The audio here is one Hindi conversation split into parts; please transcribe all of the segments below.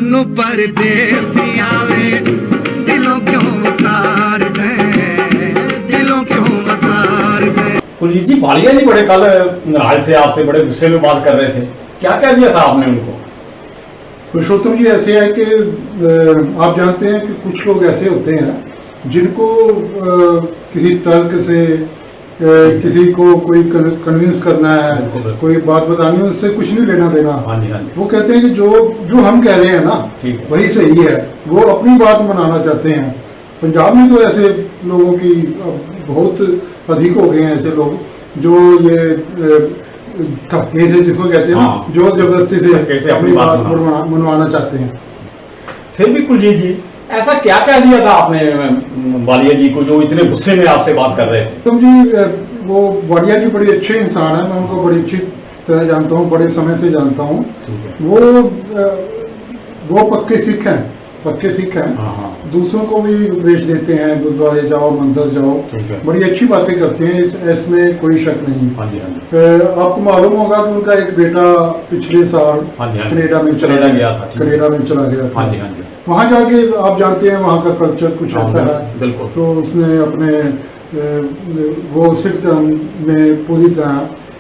सानू परदेसिया दिलों क्यों वसार दे, दिलों क्यों वसार दे। कुलजीत जी, भालिया जी बड़े कल नाराज थे आपसे, बड़े गुस्से में बात कर रहे थे, क्या कह दिया था आपने उनको? पुरुषोत्तम जी, ऐसे है कि आप जानते हैं कि कुछ लोग ऐसे होते हैं जिनको किसी तर्क से किसी को कोई कन्विंस करना है, कोई बात बतानी है, उससे कुछ नहीं लेना देना। वो कहते हैं कि जो हम कह रहे हैं ना वही सही है, वो अपनी बात मनाना चाहते हैं। पंजाब में तो ऐसे लोगों की बहुत अधिक हो गए हैं, ऐसे लोग जो ये धक्के से, जिसको कहते हैं ना, जो जबरदस्ती से अपनी बात मनवाना चाहते हैं। फिर भी कुलजीत जी, ऐसा क्या कह दिया था आपने वालिया जी को जो इतने गुस्से में आपसे बात कर रहे थे? तुम जी, वो वालिया जी बड़े अच्छे इंसान है, मैं उनको बड़ी अच्छी तरह जानता हूँ, बड़े समय से जानता हूँ। वो पक्के सिख हैं, पक्के सिख हैं, दूसरों को भी उपदेश देते हैं, गुरुद्वारे जाओ, मंदिर जाओ, बड़ी अच्छी बातें करते हैं, इसमें कोई शक नहीं। आपको मालूम होगा कि उनका एक बेटा पिछले साल कनाडा में चला गया था। वहाँ जाके आप जानते हैं वहाँ का कल्चर कुछ ऐसा है, तो उसने अपने वो सिख धर्म में पूरी तरह,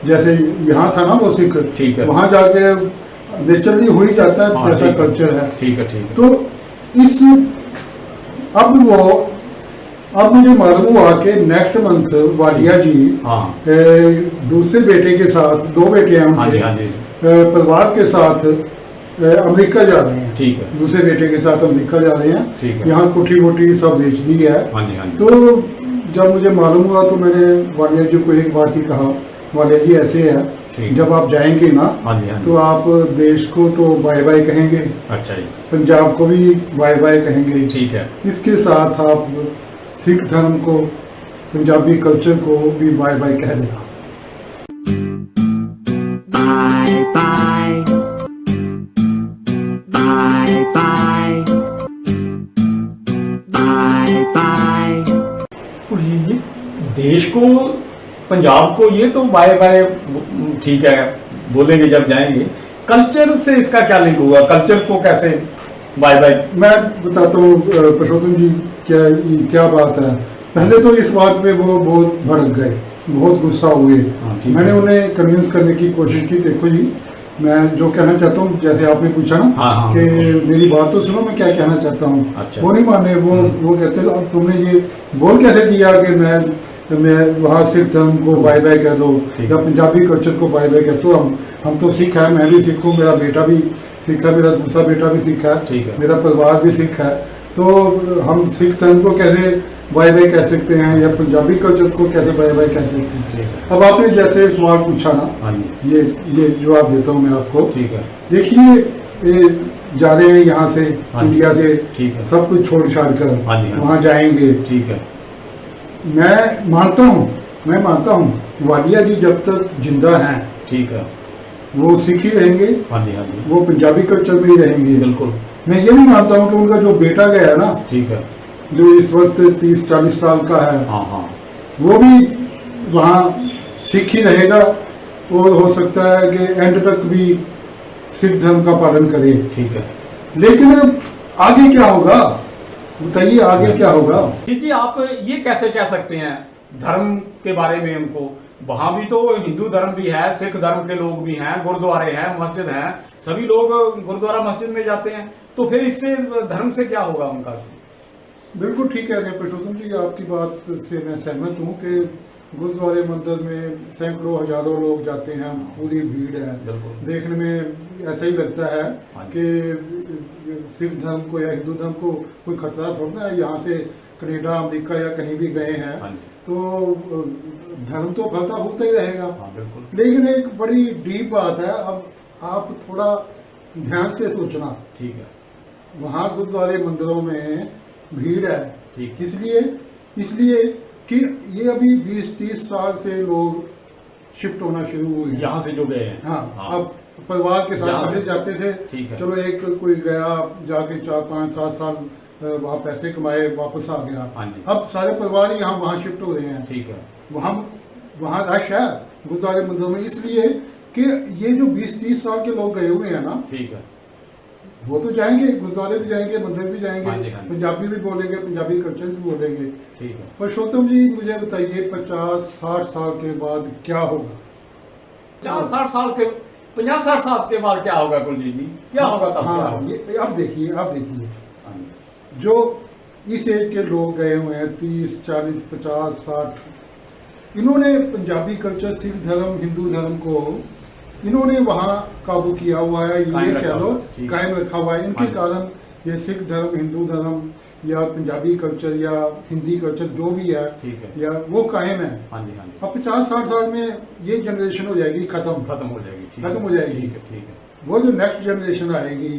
जैसे यहाँ था ना वो सिख, वहाँ जाके नेचुरली हो ही जाता है, जैसा कल्चर है। तो अब मुझे मालूम हुआ कि नेक्स्ट मंथ वालिया जी दूसरे बेटे के साथ, 2 बेटे हैं उनके, परिवार के साथ अमेरिका जा रहे हैं। दूसरे बेटे के साथ अमेरिका जा रहे हैं, यहाँ कोठी वोटी सब बेच दी है। तो जब मुझे मालूम हुआ तो मैंने वालिया जी को एक बात ही कहा, वालिया जी ऐसे है, जब आप जाएंगे ना तो आप देश को तो बाय बाय कहेंगे, अच्छा जी, पंजाब को भी बाय बाय कहेंगे, ठीक है, इसके साथ आप सिख धर्म को, पंजाबी कल्चर को भी बाय बाय कह देना। Bye bye bye bye bye bye. Kuljeet ji, देश को, पंजाब को ये तो बाय बाय ठीक है बोलेंगे जब जाएंगे, कल्चर से इसका क्या लिंक हुआ? कल्चर को कैसे बाय बाय? मैं बताता हूँ पुरुषोत्तम जी, क्या बात है। पहले तो इस बात पे वो बहुत भड़क गए, बहुत गुस्सा हुए। मैंने उन्हें कन्विंस करने की कोशिश की, देखो जी मैं जो कहना चाहता हूँ, जैसे आपने पूछा ना कि मेरी बात तो सुनो, मैं क्या कहना चाहता हूँ। वो नहीं माने, वो कहते अब तुमने ये बोल कैसे दिया कि मैं वहाँ सिख धर्म को बाय बाय कह दो या पंजाबी कल्चर को बाय बाय कह दो। हम तो सिख है, मैं भी सिख हूँ, मेरा बेटा भी सिख है, मेरा दूसरा बेटा भी सिख है, मेरा परिवार भी सिख है, तो हम सिख धर्म को कैसे बाय बाय कह सकते हैं या पंजाबी कल्चर को कैसे बाय बाय कह सकते हैं? अब आपने जैसे सवाल पूछा ना, ये जवाब देता हूँ मैं आपको। देखिए, ये जा रहे हैं यहाँ से, इंडिया से, सब कुछ छोड़ छाड़ कर वहाँ जाएंगे। मैं मानता हूँ वालिया जी जब तक जिंदा हैं, वो सिख ही रहेंगे, वो पंजाबी कल्चर में ही रहेंगे। बिल्कुल। मैं ये भी मानता हूँ कि उनका जो बेटा गया ना, जो इस वक्त 30-40 साल का है, वो भी वहाँ सिख ही रहेगा, और हो सकता है कि एंड तक भी सिख धर्म का पालन करे। लेकिन आगे क्या होगा, बताइए आगे क्या होगा? जी, आप ये कैसे कह सकते हैं धर्म के बारे में उनको? वहाँ भी तो हिंदू धर्म भी है, सिख धर्म के लोग भी हैं, गुरुद्वारे हैं, मस्जिद हैं, सभी लोग गुरुद्वारा मस्जिद में जाते हैं, तो फिर इससे धर्म से क्या होगा उनका? बिल्कुल ठीक है पुरुषोत्तम जी, आपकी बात से मैं सहमत हूँ कि गुरुद्वारे मंदिर में सैकड़ों हजारों लोग जाते हैं, पूरी भीड़ है, देखने में ऐसा ही लगता है कि सिख धर्म को या हिंदू धर्म को कोई खतरा थोड़ा है। यहाँ से कनाडा, अमेरिका या कहीं भी गए हैं तो धर्म तो फलता फूलता ही रहेगा। लेकिन एक बड़ी डीप बात है, अब आप थोड़ा ध्यान से सोचना, वहाँ गुरुद्वारे मंदिरों में भीड़ है, इसलिए कि ये अभी 20-30 साल से लोग शिफ्ट होना शुरू हुए यहाँ से जो गए हैं। अब परिवार के साथ पहले जाते थे, चलो एक कोई गया, जाके 4-5-7 साल वहाँ पैसे कमाए, वापस आ गया। अब सारे परिवार ही वहाँ शिफ्ट हो रहे हैं। वहाँ रश है गुरुद्वारे मंदिरों में, इसलिए कि ये जो 20-30 साल के लोग गए हुए हैं ना, वो तो जाएंगे, गुरुद्वारे भी जाएंगे, मंदिर भी जाएंगे, हाँ जी, हाँ जी। पंजाबी भी बोलेंगे, पंजाबी कल्चर भी बोलेंगे। ठीक है। पुरुषोत्तम जी मुझे बताइए 50-60 साल के बाद क्या होगा? 50-60 साल के 50-60 साल के बाद क्या होगा कुलजीत जी? क्या होगा तब? क्या हाँ, होगा? ये आप देखिए हाँ जी। जो इस एज के लोग गए हुए हैं 30, 40, 50, 60, इन्होंने पंजाबी कल्चर, सिख धर्म, हिंदू धर्म को इन्होंने वहाँ काबू किया हुआ है, ये कायम कह रखा लो, हुआ है, ठीक है। कायम रखा हुआ है। इनके हाँ जी। कारण ये सिख धर्म, हिंदू धर्म या पंजाबी कल्चर या हिंदी कल्चर जो भी है, ठीक है। या वो कायम है। हाँ जी, हाँ जी। अब 50-60 साल में ये जनरेशन हो जाएगी खत्म। खत्म हो जाएगी। ठीक खत्म है, हो जाएगी। ठीक है, ठीक है। वो जो नेक्स्ट जनरेशन आएगी,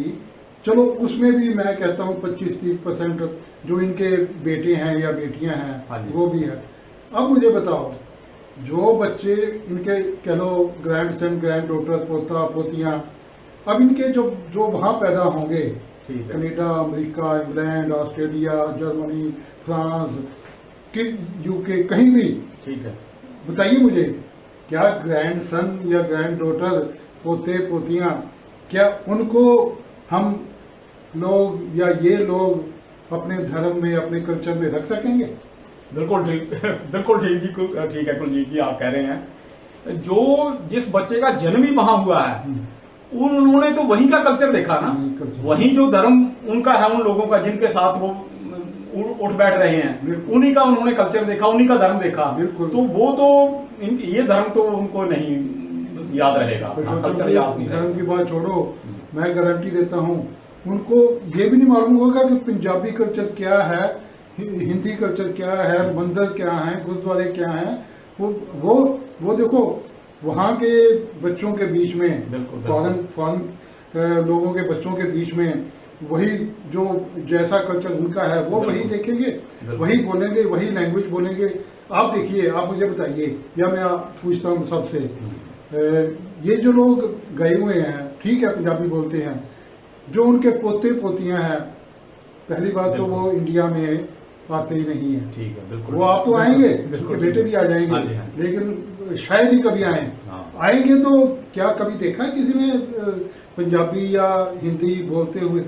चलो उसमें भी मैं कहता हूँ 25-30% जो इनके बेटे हैं या बेटियां हाँ हैं जी। वो भी है। अब मुझे बताओ, जो बच्चे इनके कह लो ग्रैंड सन, ग्रैंड डॉटर, पोता पोतियां, अब इनके जो जो वहाँ पैदा होंगे, ठीक है। Canada, America, England, Australia, Germany, France, कि यूके, कहीं भी, ठीक है। बताइए मुझे, क्या ग्रैंड सन या ग्रैंड डॉटर, पोते पोतियां, क्या उनको हम लोग या ये लोग अपने धर्म में, अपने कल्चर में रख सकेंगे? बिल्कुल ठीक, बिल्कुल ठीक जी, ठीक है कुलजीत जी, आप कह रहे हैं जो जिस बच्चे का जन्म ही वहां हुआ है उन्होंने तो वहीं का कल्चर देखा ना, वहीं कल्चर। वहीं जो धर्म उनका है, उन लोगों का जिनके साथ वो उठ बैठ रहे हैं, बिल्कुल। उन्हीं का उन्होंने कल्चर देखा, उन्हीं का धर्म देखा। बिल्कुल। तो वो तो ये धर्म तो उनको नहीं याद रहेगा, कल्चर याद नहीं धर्म रहेगा। की बात छोड़ो, मैं गारंटी देता हूँ उनको ये भी नहीं मालूम होगा कि पंजाबी कल्चर क्या है, हिंदी कल्चर क्या है, मंदिर क्या है, गुरुद्वारे क्या है। वो देखो वहाँ के बच्चों के बीच में, बिल्कुल, फॉरेन लोगों के बच्चों के बीच में वही जो जैसा कल्चर उनका है वो वही देखेंगे, वही बोलेंगे, वही लैंग्वेज बोलेंगे। आप देखिए, आप मुझे बताइए, या मैं पूछता हूँ सबसे, ये जो लोग गए हुए हैं, ठीक है पंजाबी बोलते हैं, जो उनके पोते पोतियां हैं, पहली बात तो वो इंडिया में आते ही नहीं है। ठीक है, बिल्कुल। वो आप तो आएंगे, बिल्कुल, उनके बेटे भी आ जाएंगे, हाँ जी, हाँ जी। लेकिन शायद ही कभी आए। हाँ। आएंगे तो क्या कभी देखा है किसी ने पंजाबी या हिंदी बोलते हुए?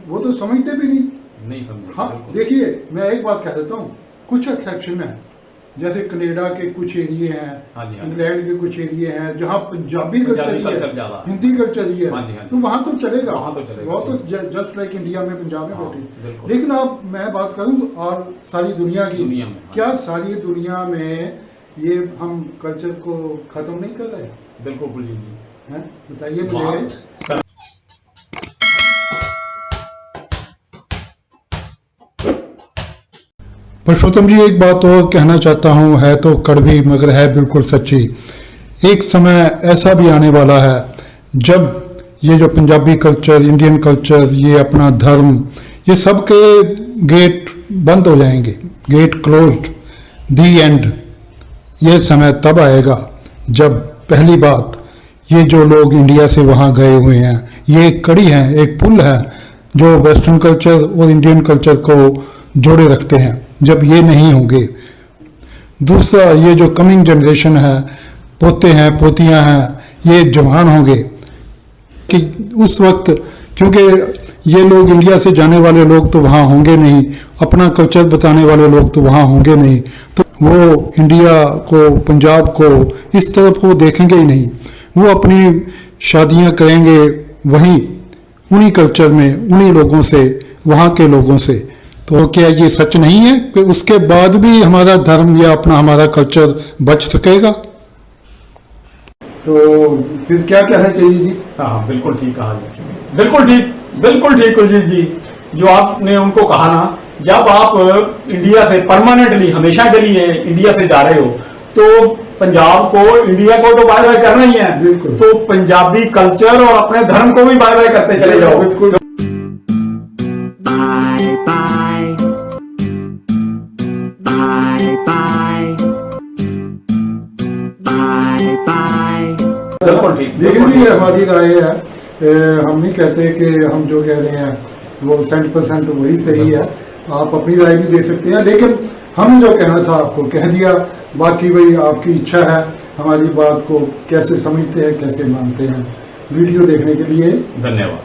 वो तो समझते भी नहीं समझे। हाँ, बिल्कुल। देखिए मैं एक बात कह देता हूँ, कुछ एक्सेप्शन है, जैसे कनाडा के कुछ एरिए हैं, हाँ जी, हाँ जी। इंग्लैंड के कुछ एरिए हैं जहाँ पंजाबी कल्चर ही कल्चर है, ज्यादा है। हिंदी कल्चर ही है, हाँ जी, हाँ जी। तो वहाँ तो चलेगा, वहाँ तो चलेगा, वो तो ठीक। जस्ट लाइक इंडिया में, पंजाब में हाँ, बैठे। बिल्कुल। लेकिन अब मैं बात करूँ तो और सारी दुनिया की, दुनिया में, हाँ। क्या सारी दुनिया में ये हम कल्चर को खत्म नहीं कर रहे बिल्कुल कुलजीत जी। हैं? बताइए मुझे। पुरुषोत्तम जी, एक बात और कहना चाहता हूँ, है तो कड़वी मगर है बिल्कुल सच्ची। एक समय ऐसा भी आने वाला है जब ये जो पंजाबी कल्चर, इंडियन कल्चर, ये अपना धर्म, ये सब के गेट बंद हो जाएंगे, गेट क्लोज्ड, दी एंड। ये समय तब आएगा जब पहली बात, ये जो लोग इंडिया से वहाँ गए हुए हैं, ये एक कड़ी है, एक पुल है जो वेस्टर्न कल्चर और इंडियन कल्चर को जोड़े रखते हैं। जब ये नहीं होंगे, दूसरा ये जो कमिंग जनरेशन है, पोते हैं पोतियां हैं, ये जवान होंगे कि उस वक्त, क्योंकि ये लोग इंडिया से जाने वाले लोग तो वहाँ होंगे नहीं, अपना कल्चर बताने वाले लोग तो वहाँ होंगे नहीं, तो वो इंडिया को, पंजाब को इस तरफ वो देखेंगे ही नहीं। वो अपनी शादियां करेंगे वहीं उन्हीं कल्चर में, उन्हीं लोगों से, वहाँ के लोगों से। तो क्या ये सच नहीं है कि उसके बाद भी हमारा धर्म या अपना हमारा कल्चर बच सकेगा? तो फिर क्या कहना चाहिए जी? हाँ, बिल्कुल ठीक कहा जी, बिल्कुल ठीक कुलजीत जी, जो आपने उनको कहा ना, जब आप इंडिया से परमानेंटली हमेशा के लिए इंडिया से जा रहे हो तो पंजाब को, इंडिया को तो बाय बाय करना ही है। बिल्कुल। तो पंजाबी कल्चर और अपने धर्म को भी बाय बाय करते चले जाओ। बिल्कुल। Bye bye. Bye bye. Bye bye. बिल्कुल ठीक। लेकिन भी हमारी राय है, हम नहीं कहते कि हम जो कह रहे हैं वो 100% वही सही है, आप अपनी राय भी दे सकते हैं, लेकिन हमने जो कहना था आपको कह दिया। बाकी भाई आपकी इच्छा है हमारी बात को कैसे समझते हैं, कैसे मानते हैं। वीडियो देखने के लिए धन्यवाद।